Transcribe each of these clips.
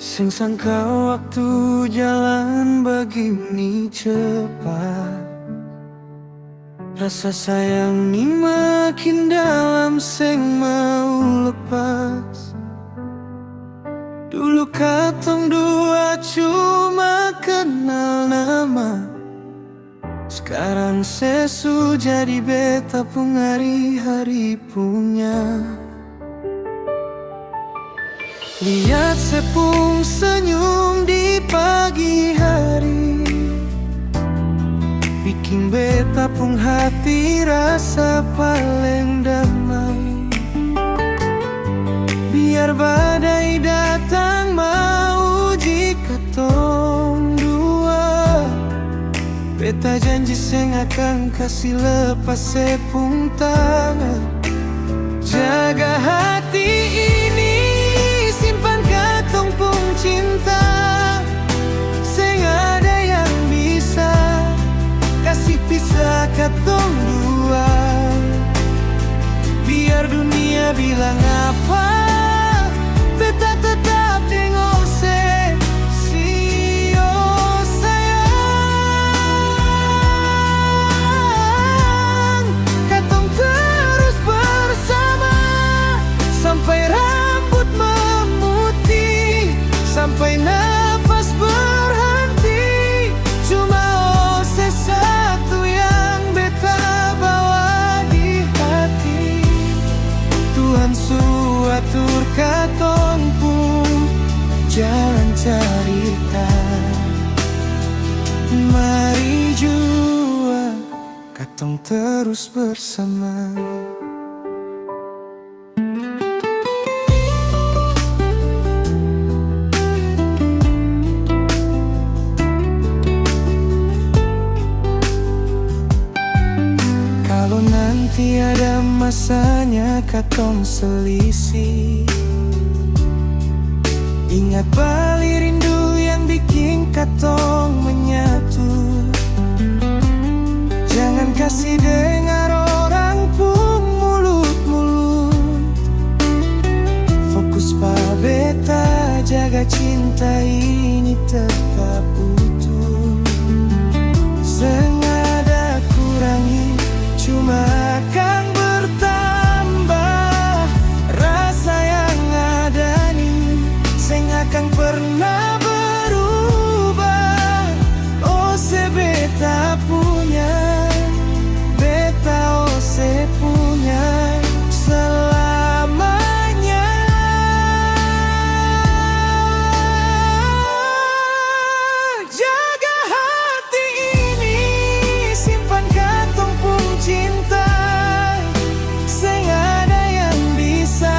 Sing sangka waktu jalan begini cepat, rasa sayang ni makin dalam sing mau lepas. Dulu katong dua cuma kenal nama, sekarang sesu jadi beta pun hari-hari punya. Lihat sepung senyum di pagi hari, bikin beta pun hati rasa paling damai. Biar badai datang mau jika tong dua, beta janji seng akan kasih lepas sepung tangan. Jaga hati ini, simpan katong pun cinta. Seng ada yang bisa kasih pisah katong dua. Biar dunia bilang apa, beta tetap tengok sio sayang. Katong terus bersama sampai rambut memutih, sampai nafas berhenti. Cuma satu yang beta bawa di hati. Tuhan suatur katong pun jalan cerita. Mari jua katong terus bersama. Kalau nanti ada masanya katong selisih, ingat balik rindu yang bikin katong menyatu. Jangan kasih dengar orang pun mulut-mulut. Fokus pa beta, jaga cinta ini tetap utuh. Sengaja kurangi, cuma akan bertambah. Rasa yang ada nih seng akan pernah berubah. Oh se beta punya, beta oh se punya selamanya. Jaga hati ini, simpan katong pun cinta. Seng ada yang bisa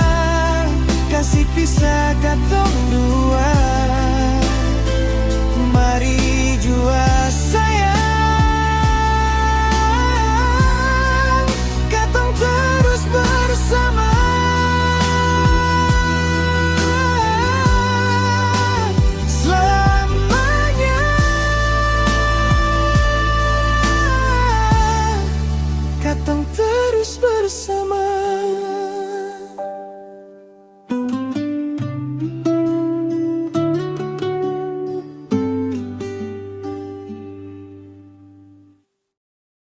kasih pisah katong dua.